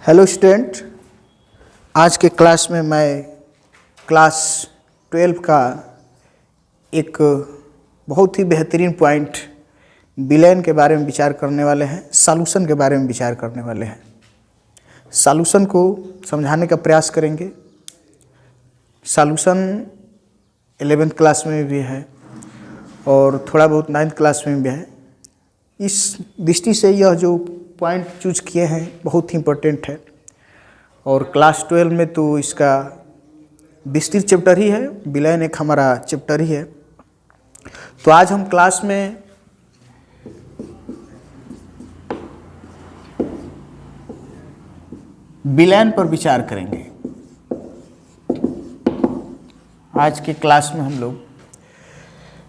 Hello student, आज के class में मैं क्लास 12 का एक बहुत ही बेहतरीन पॉइंट विलेन के बारे में विचार करने वाले हैं, सॉल्यूशन के बारे में विचार करने वाले हैं। सॉल्यूशन को समझाने का प्रयास करेंगे। सॉल्यूशन 11th क्लास में भी है और थोड़ा बहुत 9th क्लास में भी है। इस दृष्टि से यह जो पॉइंट चूज किए हैं बहुत ही इम्पोर्टेंट है और क्लास 12 में तो इसका विस्तृत चैप्टर ही है, विलेन एक हमारा चैप्टर ही है। तो आज हम क्लास में विलेन पर विचार करेंगे। आज के क्लास में हम लोग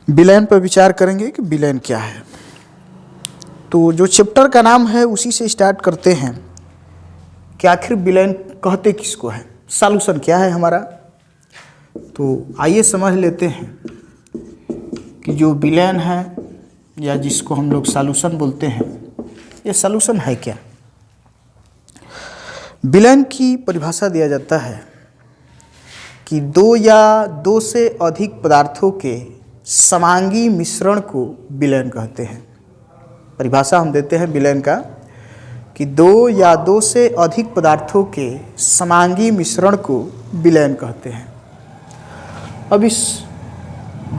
विलेन पर विचार करेंगे कि विलेन क्या है। तो जो चैप्टर का नाम है उसी से स्टार्ट करते हैं कि आखिर विलेन कहते किसको है, सॉल्यूशन क्या है हमारा। तो आइए समझ लेते हैं कि जो विलेन है या जिसको हम लोग सॉल्यूशन बोलते हैं, ये सॉल्यूशन है क्या। विलेन की परिभाषा दिया जाता है कि दो या दो से अधिक पदार्थों के समांगी मिश्रण को विलेन कहते हैं। परिभाषा हम देते हैं विलेन का कि दो या दो से अधिक पदार्थों के समांगी मिश्रण को विलेन कहते हैं। अब इस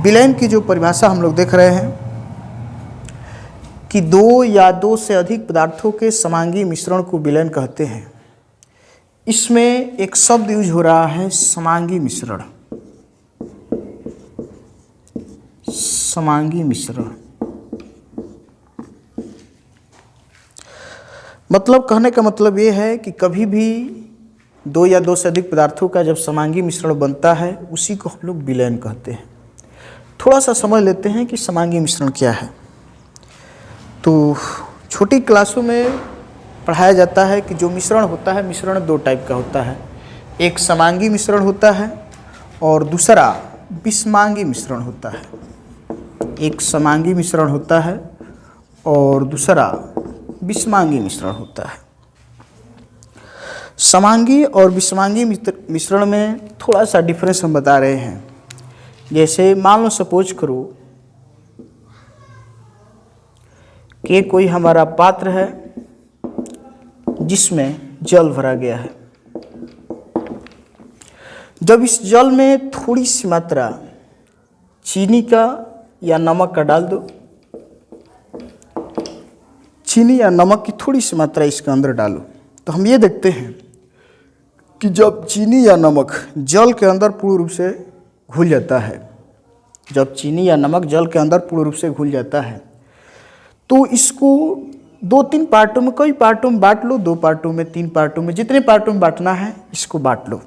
विलेन की जो परिभाषा हम लोग देख रहे हैं कि दो या दो से अधिक पदार्थों के समांगी मिश्रण को विलेन कहते हैं, इसमें एक शब्द यूज हो रहा है समांगी मिश्रण। समांगी मिश्रण मतलब कहने का मतलब ये है कि कभी भी दो या दो से अधिक पदार्थों का जब समांगी मिश्रण बनता है उसी को हम लोग विलेन कहते हैं। थोड़ा सा समझ लेते हैं कि समांगी मिश्रण क्या है। तो छोटी क्लासों में पढ़ाया जाता है कि जो मिश्रण होता है, मिश्रण दो टाइप का होता है। एक समांगी मिश्रण होता है और दूसरा विषमांगी मिश्रण होता है। एक समांगी मिश्रण होता है और दूसरा विषमांगी मिश्रण होता है। समांगी और विषमांगी मिश्रण में थोड़ा सा डिफरेंस हम बता रहे हैं। जैसे मान लो सपोज करो कि कोई हमारा पात्र है जिसमें जल भरा गया है। जब इस जल में थोड़ी सी मात्रा चीनी का या नमक का डाल दो, चीनी या नमक की थोड़ी सी मात्रा इसके अंदर डालो, तो हम ये देखते हैं कि जब चीनी या नमक जल के अंदर पूर्ण रूप से घुल जाता है, जब चीनी या नमक जल के अंदर पूर्ण रूप से घुल जाता है तो इसको दो तीन पार्टों में, कई पार्टों में बांट लो, दो पार्टों में, तीन पार्टों में, जितने पार्टों में बांटना है इसको बांट लो।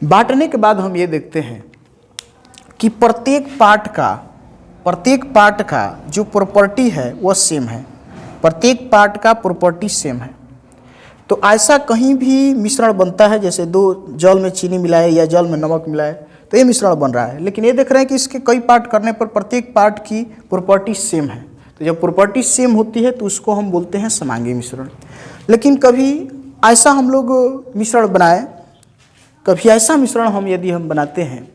बांटने के बाद हम ये देखते हैं कि प्रत्येक पार्ट का जो प्रॉपर्टी है वह सेम है। प्रत्येक पार्ट का प्रॉपर्टी सेम है। तो ऐसा कहीं भी मिश्रण बनता है, जैसे दो जल में चीनी मिलाए या जल में नमक मिलाए तो ये मिश्रण बन रहा है, लेकिन ये देख रहे हैं कि इसके कई पार्ट करने पर प्रत्येक पार्ट की प्रॉपर्टी सेम है। तो जब प्रॉपर्टी सेम होती है तो उसको हम बोलते हैं समांगी मिश्रण। लेकिन कभी ऐसा हम लोग मिश्रण बनाए, कभी ऐसा मिश्रण यदि हम बनाते हैं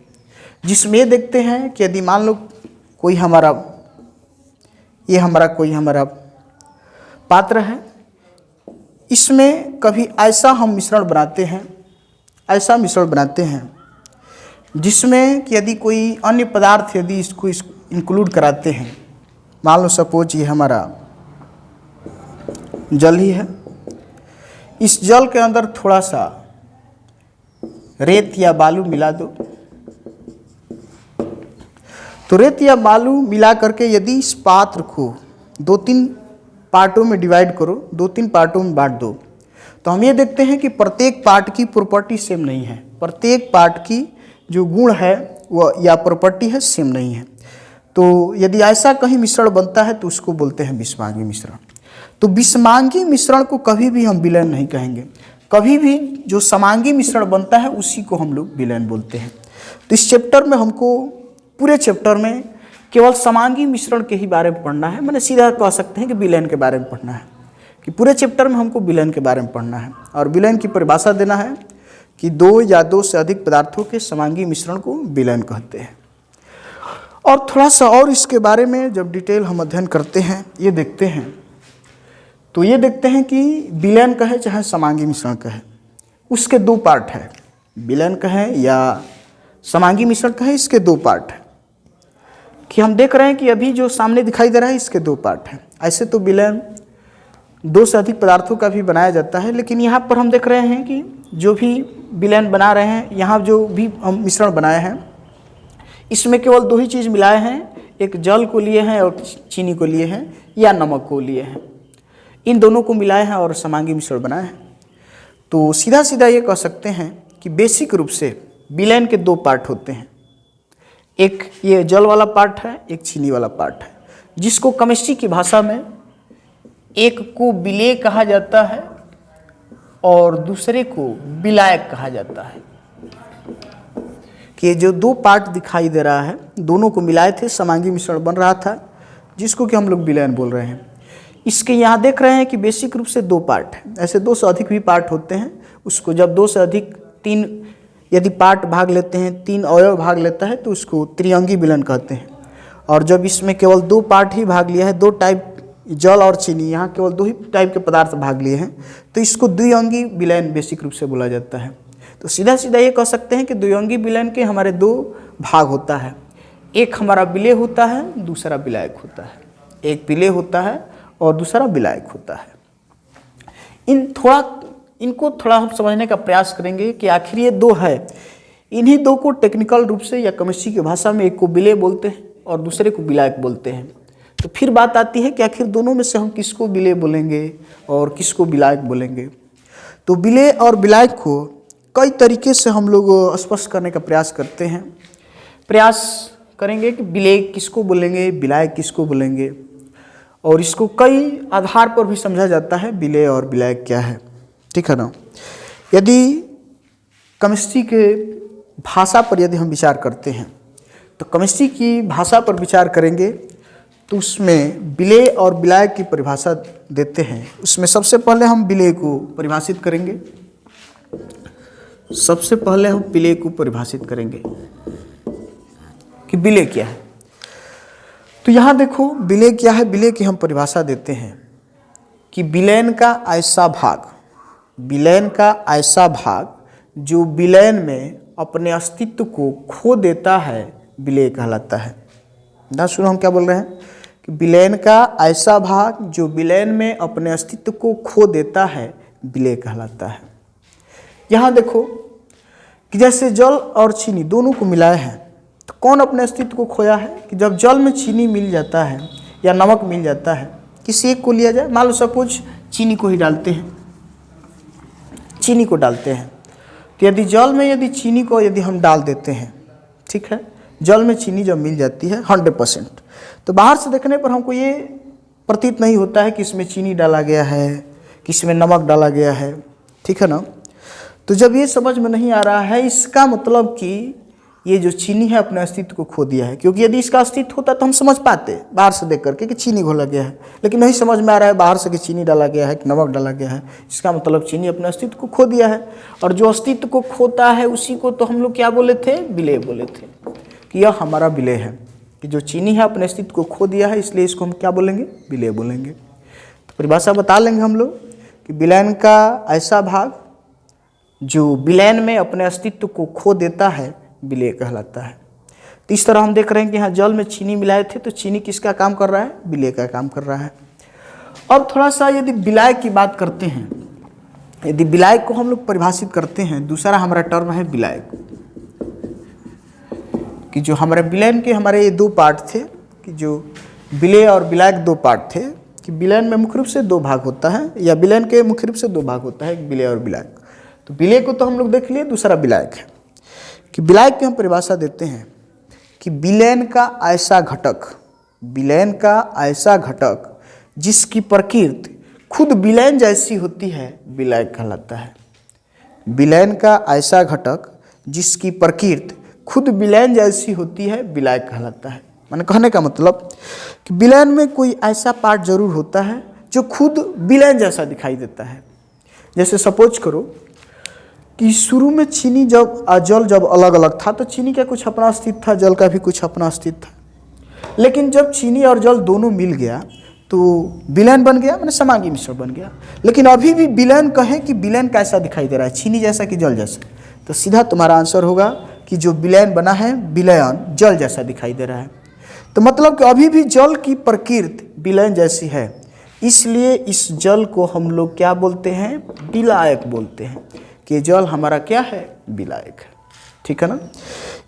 जिसमें ये देखते हैं कि यदि मान लो कोई हमारा पात्र है, इसमें कभी ऐसा हम मिश्रण बनाते हैं जिसमें कि यदि कोई अन्य पदार्थ यदि इसको इंक्लूड कराते हैं, मान लो सपोज ये हमारा जल ही है, इस जल के अंदर थोड़ा सा रेत या बालू मिला दो, तो रेत या बालू मिला करके यदि इस पात्र को दो तीन पार्टों में डिवाइड करो, दो तीन पार्टों में बांट दो, तो हम ये देखते हैं कि प्रत्येक पार्ट की प्रॉपर्टी सेम नहीं है। प्रत्येक पार्ट की जो गुण है वह या प्रॉपर्टी है सेम नहीं है। तो यदि ऐसा कहीं मिश्रण बनता है तो उसको बोलते हैं विषमांगी मिश्रण। तो विषमांगी मिश्रण को कभी भी हम विलेन नहीं कहेंगे। कभी भी जो समांगी मिश्रण बनता है उसी को हम लोग विलेन बोलते हैं। तो इस चैप्टर में हमको, पूरे चैप्टर में केवल समांगी मिश्रण के ही बारे में पढ़ना है, मैंने सीधा कह सकते हैं कि विलेन के बारे में पढ़ना है कि पूरे चैप्टर में हमको विलयन के बारे में पढ़ना है और विलयन की परिभाषा देना है कि दो या दो से अधिक पदार्थों के समांगी मिश्रण को विलयन कहते हैं। और थोड़ा सा और इसके बारे में जब डिटेल हम अध्ययन करते हैं, ये देखते हैं, तो ये देखते हैं कि विलयन कहे चाहे समांगी मिश्रण कहे, उसके दो पार्ट है। विलयन कहे या समांगी मिश्रण कहे, इसके दो पार्ट है। कि हम देख रहे हैं कि अभी जो सामने दिखाई दे रहा है इसके दो पार्ट हैं। ऐसे तो विलयन दो से अधिक पदार्थों का भी बनाया जाता है, लेकिन यहाँ पर हम देख रहे हैं कि जो भी विलयन बना रहे हैं, यहाँ जो भी हम मिश्रण बनाए हैं, इसमें केवल दो ही चीज़ मिलाए हैं, एक जल को लिए हैं और चीनी को लिए हैं या नमक को लिए हैं। इन दोनों को मिलाए हैं और समांगी मिश्रण बनाए हैं। तो सीधा सीधा ये कह सकते हैं कि बेसिक रूप से विलयन के दो पार्ट होते हैं। एक ये जल वाला पार्ट है, एक चीनी वाला पार्ट है, जिसको केमिस्ट्री की भाषा में एक को विलेय कहा जाता है और दूसरे को विलायक कहा जाता है। कि जो दो पार्ट दिखाई दे रहा है, दोनों को मिलाए थे, समांगी मिश्रण बन रहा था, जिसको कि हम लोग विलयन बोल रहे हैं। इसके यहाँ देख रहे हैं कि बेसिक रूप से दो पार्ट है। ऐसे दो से अधिक भी पार्ट होते हैं। उसको जब दो से अधिक तीन यदि पार्ट भाग लेते हैं, तीन अवयव भाग लेता है, तो उसको त्रिअंगी विलयन कहते हैं। और जब इसमें केवल दो पार्ट ही भाग लिया है, दो टाइप जल और चीनी, यहाँ केवल दो ही टाइप के पदार्थ भाग लिए हैं, तो इसको द्विअंगी विलयन बेसिक रूप से बोला जाता है। तो सीधा सीधा ये कह सकते हैं कि द्विअंगी विलयन के हमारे दो भाग होता है। एक हमारा विलेय होता है, दूसरा विलायक होता है। एक विलेय होता है और दूसरा विलायक होता है। इनको थोड़ा हम समझने का प्रयास करेंगे कि आखिर ये दो है। इन्हीं दो को टेक्निकल रूप से या केमिस्ट्री की भाषा में एक को विलेय बोलते हैं और दूसरे को विलायक बोलते हैं। तो फिर बात आती है कि आखिर दोनों में से हम किसको विलेय बोलेंगे और किसको विलायक बोलेंगे। तो विलेय और विलायक को कई तरीके से हम लोग स्पष्ट करने का प्रयास करते हैं। प्रयास करेंगे कि विलेय किसको बोलेंगे, विलायक किसको बोलेंगे, और इसको कई आधार पर भी समझा जाता है विलेय और विलायक क्या है। ठीक है ना। यदि केमिस्ट्री के भाषा पर यदि हम विचार करते हैं, तो केमिस्ट्री की भाषा पर विचार करेंगे तो उसमें विलेय और विलायक की परिभाषा देते हैं। उसमें सबसे पहले हम विलेय को परिभाषित करेंगे। सबसे पहले हम विलेय को परिभाषित करेंगे कि विलेय क्या है। तो यहाँ देखो विलेय क्या है। विलेय की हम परिभाषा देते हैं कि विलयन का ऐसा भाग जो विलयन में अपने अस्तित्व को खो देता है, विलेय कहलाता है। ना सुनो हम क्या बोल रहे हैं कि विलयन का ऐसा भाग जो विलयन में अपने अस्तित्व को खो देता है, विलेय कहलाता है। यहाँ देखो कि जैसे जल और चीनी दोनों को मिलाए हैं, तो कौन अपने अस्तित्व को खोया है कि जब जल में चीनी मिल जाता है या नमक मिल जाता है, किसी एक को लिया जाए, मान लो सपोज चीनी को ही डालते हैं, चीनी को डालते हैं, तो यदि जल में यदि चीनी को यदि हम डाल देते हैं, ठीक है, जल में चीनी जब मिल जाती है 100%, तो बाहर से देखने पर हमको ये प्रतीत नहीं होता है कि इसमें चीनी डाला गया है, कि इसमें नमक डाला गया है। ठीक है ना। तो जब ये समझ में नहीं आ रहा है, इसका मतलब कि ये जो चीनी है अपने अस्तित्व को खो दिया है। क्योंकि यदि इसका अस्तित्व होता तो हम समझ पाते बाहर से देख करके कि चीनी घोला गया है, लेकिन नहीं समझ में आ रहा है बाहर से कि चीनी डाला गया है कि नमक डाला गया है। इसका मतलब चीनी अपने अस्तित्व को खो दिया है, और जो अस्तित्व को खोता है उसी को तो हम लोग क्या बोले थे, विलेय बोले थे, कि यह हमारा विलेय है, कि जो चीनी है अपने अस्तित्व को खो दिया है, इसलिए इसको हम क्या बोलेंगे, विलेय बोलेंगे। तो परिभाषा बता लेंगे हम लोग कि विलयन का ऐसा भाग जो विलयन में अपने अस्तित्व को खो देता है, विलेय कहलाता है। तो इस तरह हम देख रहे हैं कि यहाँ जल में चीनी मिलाए थे, तो चीनी किसका काम कर रहा है, विलेय का काम कर रहा है। अब थोड़ा सा यदि विलायक की बात करते हैं, यदि विलायक को हम लोग परिभाषित करते हैं, दूसरा हमारा टर्म है विलायक, कि जो हमारे विलयन के हमारे ये दो पार्ट थे, कि जो विलेय और विलायक दो पार्ट थे, कि विलयन में मुख्य रूप से दो भाग होता है, या विलयन के मुख्य रूप से दो भाग होता है, विलेय और विलायक। तो विलेय को तो हम लोग देख लिए, दूसरा विलायक है। कि विलायक की हम परिभाषा देते हैं कि विलयन का ऐसा घटक जिसकी प्रकृति खुद विलयन जैसी होती है, विलायक कहलाता है। विलयन का ऐसा घटक जिसकी प्रकृति खुद विलयन जैसी होती है, विलायक कहलाता है। माने कहने का मतलब कि विलयन में कोई ऐसा पार्ट जरूर होता है जो खुद विलयन जैसा दिखाई देता है। जैसे सपोज करो कि शुरू में चीनी जल जब अलग अलग था तो चीनी का कुछ अपना अस्तित्व था, जल का भी कुछ अपना अस्तित्व था। लेकिन जब चीनी और जल दोनों मिल गया तो विलयन बन गया, माने समांगी मिश्रण बन गया। लेकिन अभी भी विलयन कहें कि विलयन कैसा दिखाई दे रहा है, चीनी जैसा कि जल जैसा, तो सीधा तुम्हारा आंसर होगा कि जो विलयन बना है विलयन जल जैसा दिखाई दे रहा है। तो मतलब कि अभी भी जल की प्रकृति विलयन जैसी है, इसलिए इस जल को हम लोग क्या बोलते हैं, विलायक बोलते हैं, कि जल हमारा क्या है, विलायक है। ठीक है ना।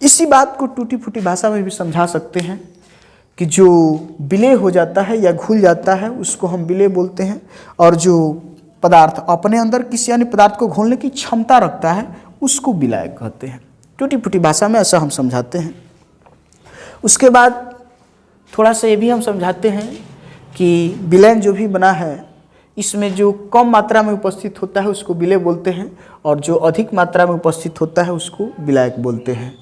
इसी बात को टूटी फूटी भाषा में भी समझा सकते हैं कि जो विलय हो जाता है या घुल जाता है उसको हम विलय बोलते हैं, और जो पदार्थ अपने अंदर किसी अन्य पदार्थ को घोलने की क्षमता रखता है उसको विलायक कहते हैं। टूटी फूटी भाषा में ऐसा हम समझाते हैं। उसके बाद थोड़ा सा ये भी हम समझाते हैं कि विलयन जो भी बना है इसमें जो कम मात्रा में उपस्थित होता है उसको विलय बोलते हैं, और जो अधिक मात्रा में उपस्थित होता है उसको विलायक बोलते हैं।